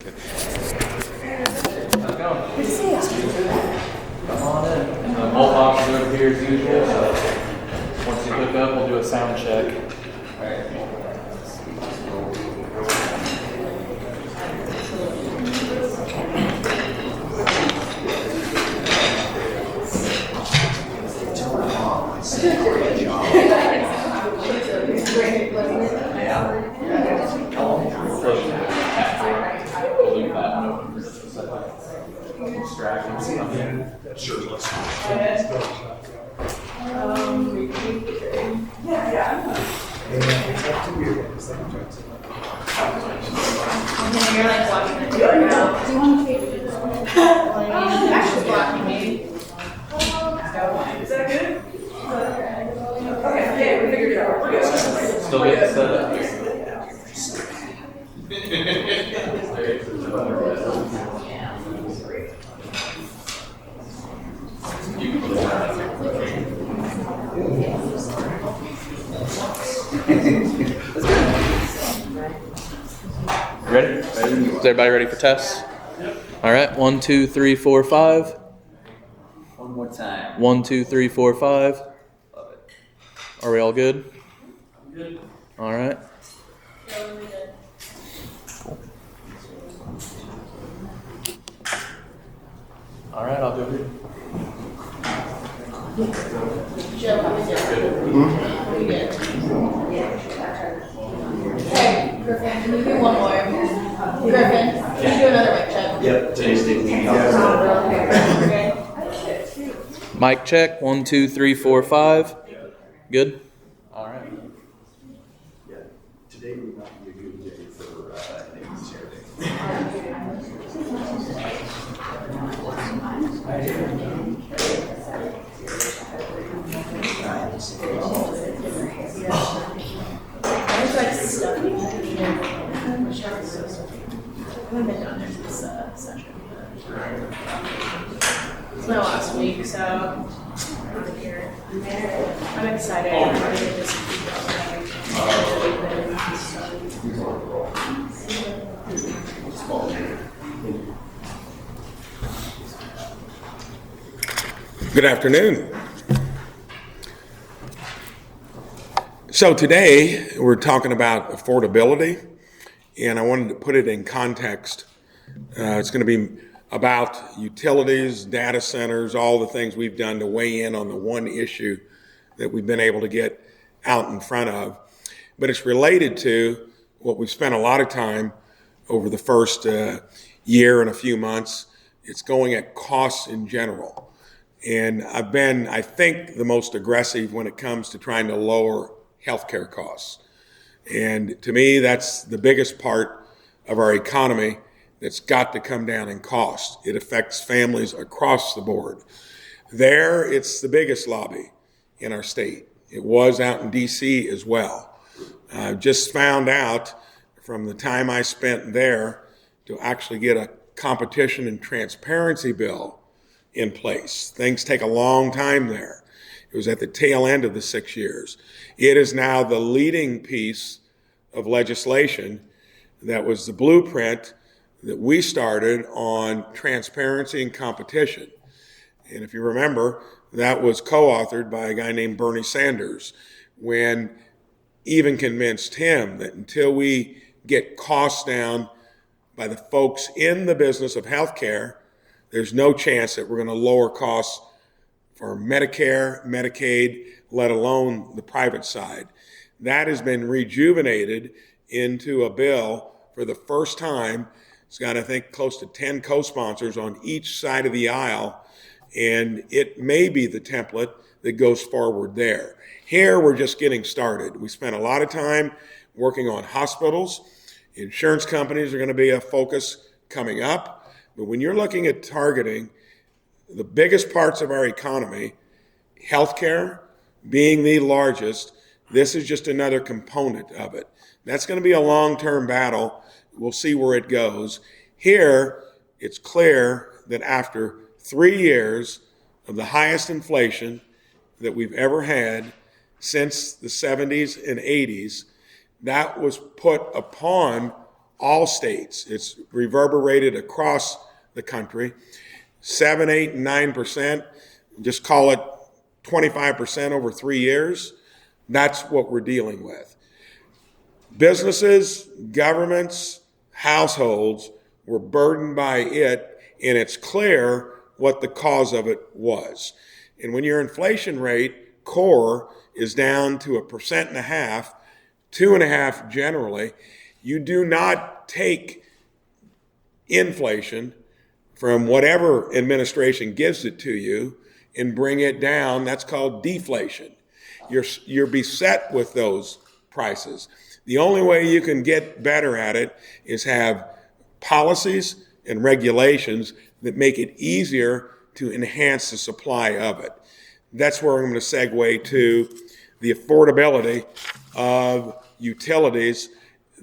How's it going? Good to see you. Come on in. The whole box is over here as usual, so once you hook up, we'll do a sound check. You're like watching it right now. Do you want to take it? Actually blocking me. Is that good? Okay, we figured it out. We're good. Still getting set up. Ready? Is everybody ready for tests? All right. 1, 2, 3, 4, 5. One more time. 1, 2, 3, 4, 5. Love it. Are we all good? I'm good. All right. All right. I'll go here. Joe, how was it? Pretty good. Hey, Griffin, can you do one more? Griffin, can you do another mic check? Yep. Tasting. Okay. Mic check. 1, 2, 3, 4, 5. Good. All right. Yeah. Today would not be a good day for names here. I was like stuffy. I haven't been down there this session. It's my last week, so I'm out of here. I'm excited. I'm ready to just keep Good afternoon. So today we're talking about affordability, and I wanted to put it in context. It's going to be about utilities, data centers, all the things we've done to weigh in on the one issue that we've been able to get out in front of. But it's related to what we've spent a lot of time over the first year and a few months. It's going at costs in general. And I've been, I think, the most aggressive when it comes to trying to lower healthcare costs. And to me, that's the biggest part of our economy that's got to come down in cost. It affects families across the board. There, it's the biggest lobby in our state. It was out in D.C. as well. I just found out from the time I spent there to actually get a competition and transparency bill in place. Things take a long time there. It was at the tail end of the 6 years. It is now the leading piece of legislation that was the blueprint that we started on transparency and competition. And if you remember, that was co-authored by a guy named Bernie Sanders, when even convinced him that until we get costs down by the folks in the business of healthcare, there's no chance that we're going to lower costs for Medicare, Medicaid, let alone the private side. That has been rejuvenated into a bill for the first time. It's got, I think, close to 10 co-sponsors on each side of the aisle, and it may be the template that goes forward there. Here, we're just getting started. We spent a lot of time working on hospitals. Insurance companies are going to be a focus coming up. But when you're looking at targeting the biggest parts of our economy, healthcare being the largest, this is just another component of it. That's going to be a long-term battle. We'll see where it goes. Here, it's clear that after 3 years of the highest inflation that we've ever had since the 70s and 80s, that was put upon all states. It's reverberated across the country. 7, 8, and 9%, just call it 25% over 3 years. That's what we're dealing with. Businesses, governments, households were burdened by it, and it's clear what the cause of it was. And when your inflation rate, core, is down to 1.5%, 2.5% generally, you do not take inflation from whatever administration gives it to you and bring it down. That's called deflation. You're beset with those prices. The only way you can get better at it is have policies and regulations that make it easier to enhance the supply of it. That's where I'm going to segue to the affordability of utilities.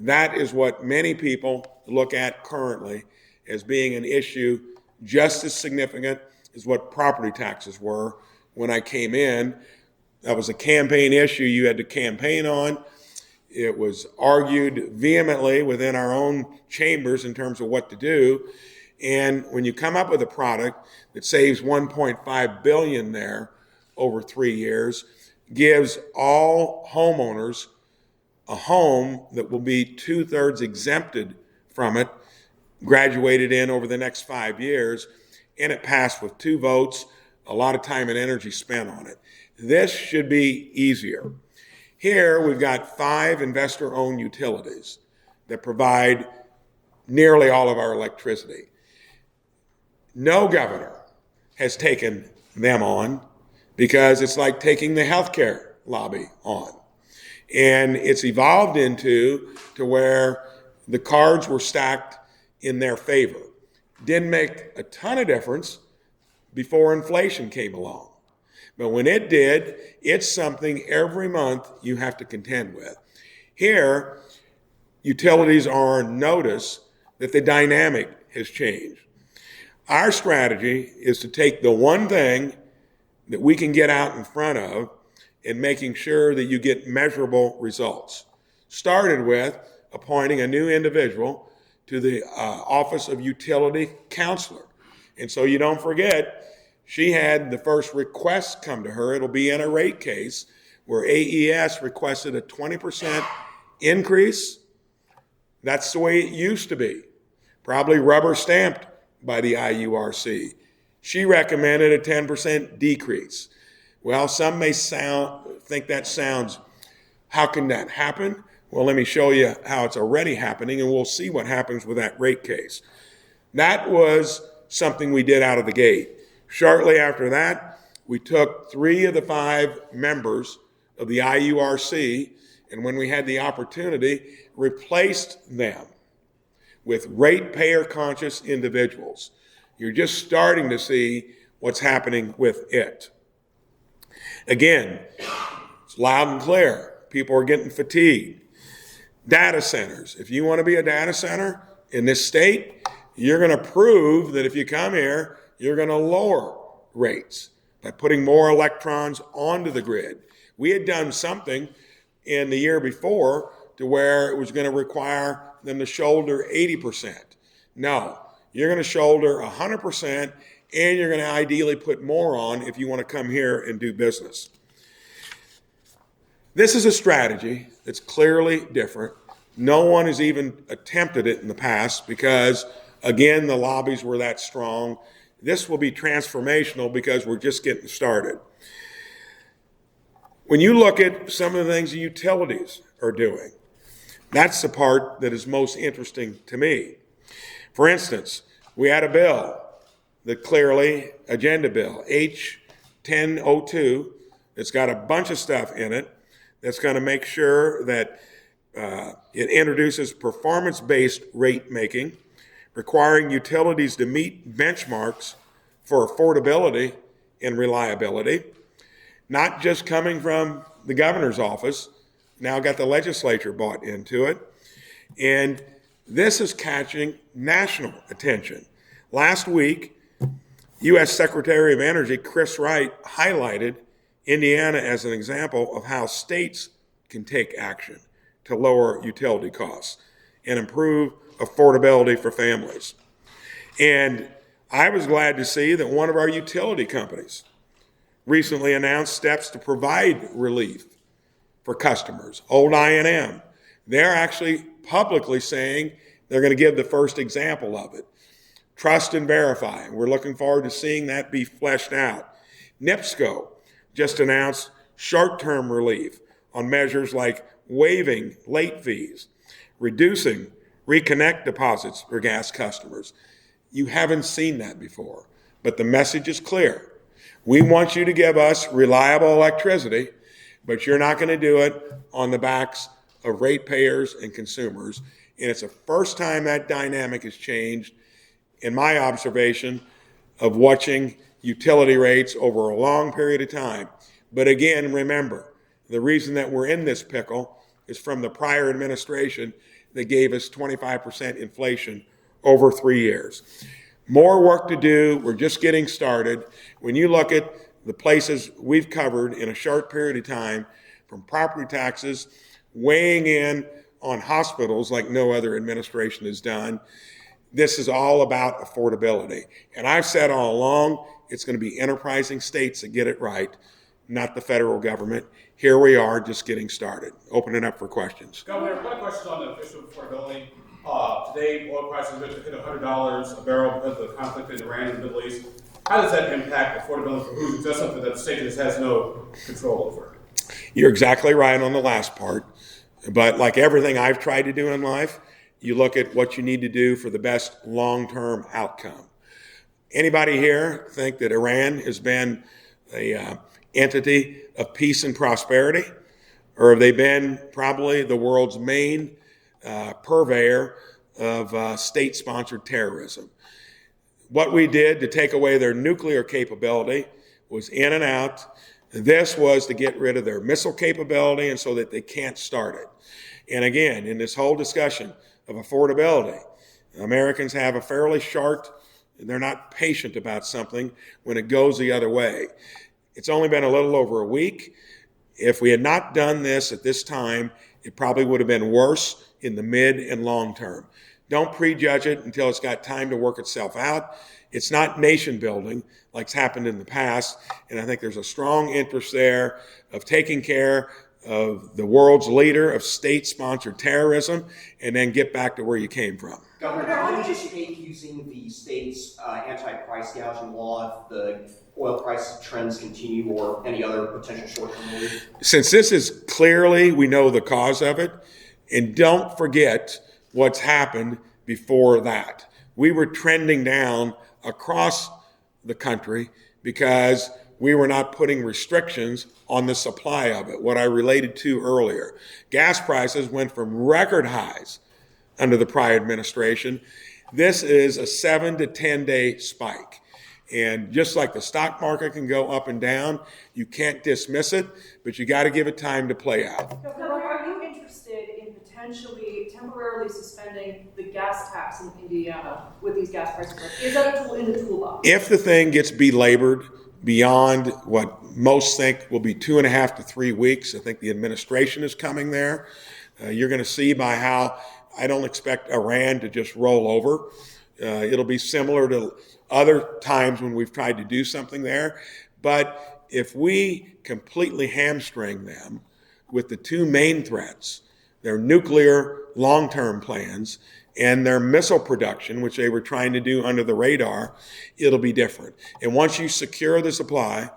That is what many people look at currently as being an issue just as significant as what property taxes were when I came in. That was a campaign issue you had to campaign on. It was argued vehemently within our own chambers in terms of what to do. And when you come up with a product that saves $1.5 billion there over 3 years, gives all homeowners a home that will be 2/3 exempted from it, graduated in over the next 5 years, and it passed with 2 votes, a lot of time and energy spent on it. This should be easier. Here we've got 5 investor-owned utilities that provide nearly all of our electricity. No governor has taken them on because it's like taking the healthcare lobby on. And it's evolved into where the cards were stacked in their favor. Didn't make a ton of difference before inflation came along. But when it did, it's something every month you have to contend with. Here, utilities are on notice that the dynamic has changed. Our strategy is to take the one thing that we can get out in front of and making sure that you get measurable results. Started with appointing a new individual to the Office of Utility Counselor. And so you don't forget, she had the first request come to her. It'll be in a rate case where AES requested a 20% increase. That's the way it used to be, probably rubber stamped by the IURC. She recommended a 10% decrease. Well, some may think that sounds, how can that happen? Well, let me show you how it's already happening, and we'll see what happens with that rate case. That was something we did out of the gate. Shortly after that, we took 3 of the 5 members of the IURC, and when we had the opportunity, replaced them with ratepayer conscious individuals. You're just starting to see what's happening with it. Again, it's loud and clear. People are getting fatigued. Data centers. If you want to be a data center in this state, you're going to prove that if you come here, you're going to lower rates by putting more electrons onto the grid. We had done something in the year before to where it was going to require them to shoulder 80%. No, you're going to shoulder 100%, and you're going to ideally put more on if you want to come here and do business. This is a strategy that's clearly different. No one has even attempted it in the past because, again, the lobbies were that strong. This will be transformational because we're just getting started. When you look at some of the things the utilities are doing, that's the part that is most interesting to me. For instance, we had a bill that clearly, agenda bill, H1002, it's got a bunch of stuff in it that's going to make sure that it introduces performance-based rate making, requiring utilities to meet benchmarks for affordability and reliability, not just coming from the governor's office, now got the legislature bought into it. And this is catching national attention. Last week, U.S. Secretary of Energy Chris Wright highlighted Indiana as an example of how states can take action to lower utility costs and improve affordability for families. And I was glad to see that one of our utility companies recently announced steps to provide relief for customers, old I&M. They're actually publicly saying they're going to give the first example of it. Trust and verify. We're looking forward to seeing that be fleshed out. NIPSCO just announced short-term relief on measures like waiving late fees, reducing reconnect deposits for gas customers. You haven't seen that before, but the message is clear. We want you to give us reliable electricity, but you're not going to do it on the backs of ratepayers and consumers. And it's the first time that dynamic has changed in my observation of watching utility rates over a long period of time. But again, remember, the reason that we're in this pickle is from the prior administration that gave us 25% inflation over 3 years. More work to do. We're just getting started. When you look at the places we've covered in a short period of time, from property taxes, weighing in on hospitals like no other administration has done, this is all about affordability. And I've said all along, it's going to be enterprising states that get it right, not the federal government. Here we are, just getting started. Open it up for questions. Governor, one question on the issue of affordability. Today, oil prices have hit $100 a barrel because of the conflict in Iran and the Middle East. How does that impact affordability for who's that's something that the state just has no control over? You're exactly right on the last part. But like everything I've tried to do in life, you look at what you need to do for the best long-term outcome. Anybody here think that Iran has been an entity of peace and prosperity? Or have they been probably the world's main purveyor of state-sponsored terrorism? What we did to take away their nuclear capability was in and out. This was to get rid of their missile capability and so that they can't start it. And again, in this whole discussion of affordability, Americans have a fairly short, they're not patient about something when it goes the other way. It's only been a little over a week. If we had not done this at this time, it probably would have been worse in the mid and long term. Don't prejudge it until it's got time to work itself out. It's not nation building like's happened in the past, and I think there's a strong interest there of taking care of the world's leader of state-sponsored terrorism and then get back to where you came from. Governor, how do you anticipate using the state's anti-price gouging law if the oil price trends continue or any other potential short-term relief? Since this is clearly, we know the cause of it, and don't forget what's happened before that. We were trending down across the country because we were not putting restrictions on the supply of it, what I related to earlier. Gas prices went from record highs under the prior administration. This is a 7 to 10 day spike. And just like the stock market can go up and down, you can't dismiss it, but you got to give it time to play out. Governor, are you interested in potentially temporarily suspending the gas tax in Indiana with these gas prices? Is that a tool in the toolbox? If the thing gets belabored beyond what most think will be 2.5 to 3 weeks, I think the administration is coming there. You're going to see by how I don't expect Iran to just roll over. It'll be similar to other times when we've tried to do something there. But if we completely hamstring them with the two main threats, their nuclear long-term plans and their missile production, which they were trying to do under the radar, it'll be different. And once you secure the supply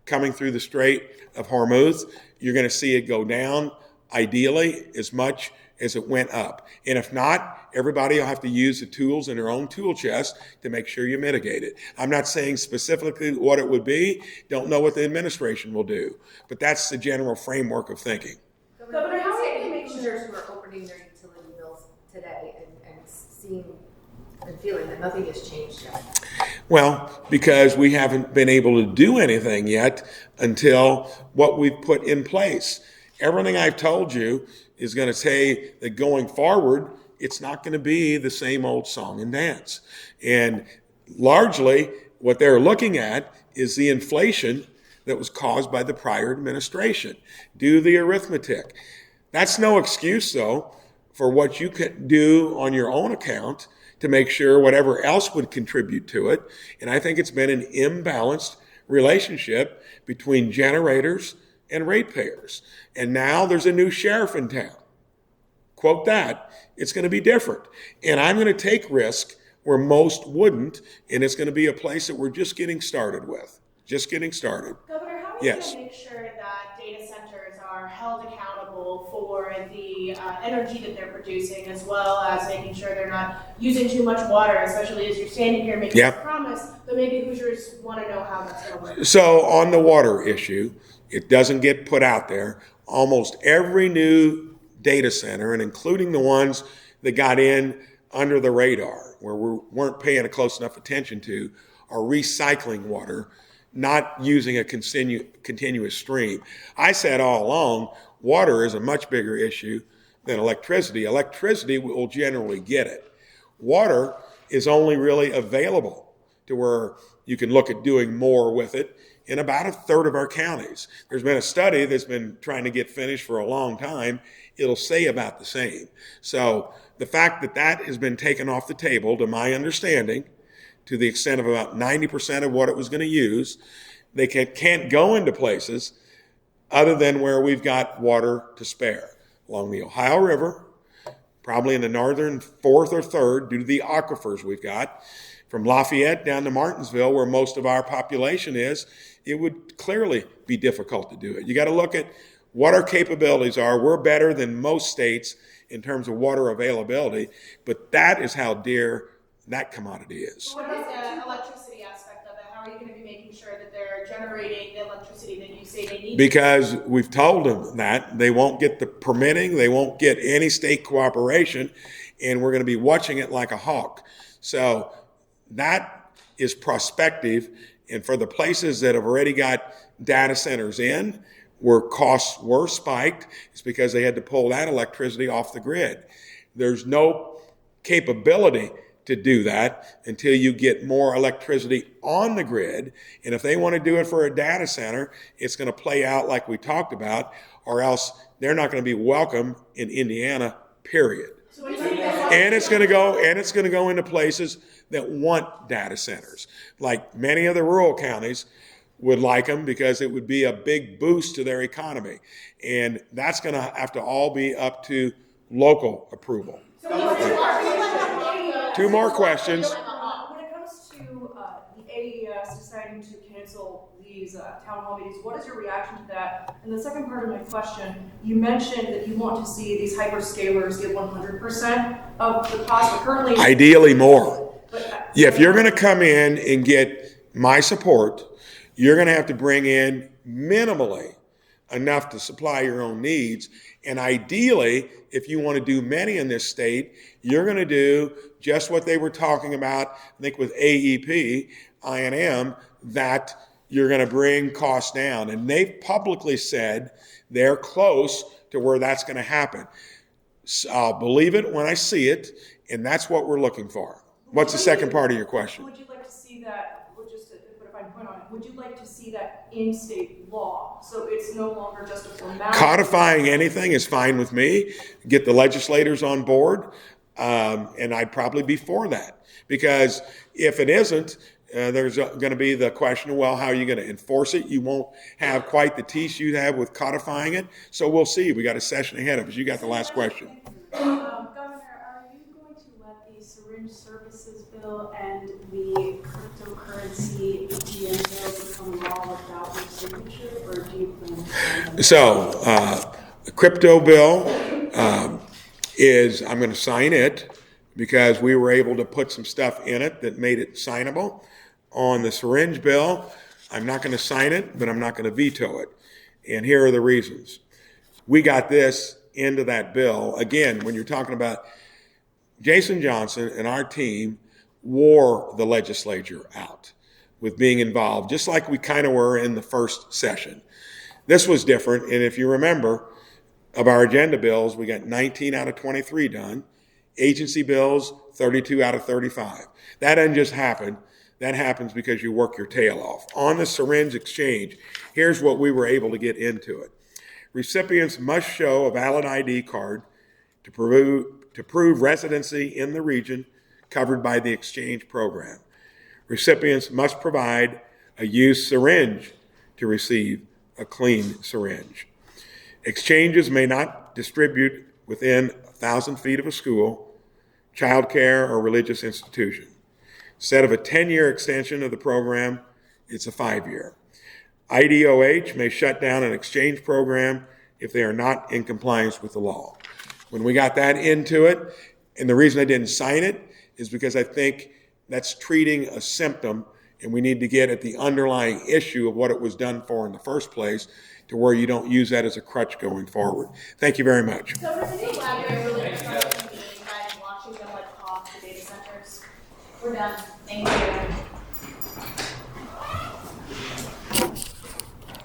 coming through the Strait of Hormuz, you're going to see it go down, ideally, as much as it went up. And if not, everybody will have to use the tools in their own tool chest to make sure you mitigate it. I'm not saying specifically what it would be, don't know what the administration will do, but that's the general framework of thinking. Governor, how are you make sure who are opening their utility bills today and seeing and feeling that nothing has changed yet? Well, because we haven't been able to do anything yet until what we've put in place. Everything I've told you is going to say that going forward, it's not going to be the same old song and dance. And largely, what they're looking at is the inflation that was caused by the prior administration. Do the arithmetic. That's no excuse, though, for what you can do on your own account to make sure whatever else would contribute to it. And I think it's been an imbalanced relationship between generators and ratepayers. And now there's a new sheriff in town. Quote that, it's going to be different. And I'm going to take risk where most wouldn't, and it's going to be a place that we're just getting started with. Just getting started. Governor, how are you Yes. going to make sure that data centers are held accountable for the energy that they're producing, as well as making sure they're not using too much water, especially as you're standing here making Yep. this promise, but maybe Hoosiers want to know how that's going to work. So on the water issue, it doesn't get put out there. Almost every new data center, and including the ones that got in under the radar, where we weren't paying a close enough attention to, are recycling water, not using a continuous stream. I said all along, water is a much bigger issue than electricity. Electricity will generally get it. Water is only really available to where you can look at doing more with it in about a third of our counties. There's been a study that's been trying to get finished for a long time. It'll say about the same. So the fact that that has been taken off the table, to my understanding, to the extent of about 90% of what it was going to use, they can't go into places other than where we've got water to spare. Along the Ohio River, probably in the northern fourth or third, due to the aquifers we've got, from Lafayette down to Martinsville, where most of our population is, it would clearly be difficult to do it. You got to look at what our capabilities are. We're better than most states in terms of water availability, but that is how dear that commodity is. What about the electricity aspect of it? How are you going to be making sure that they're generating the electricity that you say they need? Because we've told them that they won't get the permitting, they won't get any state cooperation, and we're going to be watching it like a hawk. So that is prospective, and for the places that have already got data centers in, where costs were spiked, it's because they had to pull that electricity off the grid. There's no capability to do that until you get more electricity on the grid. And if they want to do it for a data center, it's going to play out like we talked about, or else they're not going to be welcome in Indiana, period. So when you say that- And it's going to go into places that want data centers. Like many of the rural counties would like them because it would be a big boost to their economy. And that's going to have to all be up to local approval. Two more questions. When it comes to the AES deciding to cancel these town hall meetings, what is your reaction to that? And the second part of my question, you mentioned that you want to see these hyperscalers get 100% of the cost, but currently... Ideally more. But, Yeah, if you're going to come in and get my support, you're going to have to bring in minimally enough to supply your own needs. And ideally, if you want to do many in this state, you're going to do just what they were talking about, I think with AEP, I&M, that you're going to bring costs down. And they've publicly said they're close to where that's going to happen. So I'll believe it when I see it, and that's what we're looking for. What's the second part of your question? would you like to see that, or just to put a fine point on it, would you like to see that in state law? So it's no longer just a formality? Codifying anything is fine with me. Get the legislators on board, and I'd probably be for that. Because if it isn't, there's going to be the question of, well, how are you going to enforce it? You won't have quite the teeth you have with codifying it. So we'll see. We got a session ahead of us. You got the last question. Governor, are you going to let the syringe services bill and the cryptocurrency ATM bill become law without your signature, or do you plan to? So the crypto bill I'm going to sign it because we were able to put some stuff in it that made it signable. On the syringe bill, I'm not going to sign it, but I'm not going to veto it. And here are the reasons. We got this into that bill. Again, when you're talking about Jason Johnson and our team wore the legislature out with being involved, just like we kind of were in the first session. This was different, and if you remember, of our agenda bills, we got 19 out of 23 done. Agency bills, 32 out of 35. That doesn't just happen. That happens because you work your tail off. On the syringe exchange, here's what we were able to get into it. Recipients must show a valid ID card to prove residency in the region covered by the exchange program. Recipients must provide a used syringe to receive a clean syringe. Exchanges may not distribute within 1,000 feet of a school, childcare, or religious institution. Instead of a 10-year extension of the program, it's a 5-year. IDOH may shut down an exchange program if they are not in compliance with the law. When we got that into it, and the reason I didn't sign it is because I think that's treating a symptom, and we need to get at the underlying issue of what it was done for in the first place to where you don't use that as a crutch going forward. Thank you very much. So can you elaborate really quick on what you mean by watching them like off the data centers? We're done. Thank you.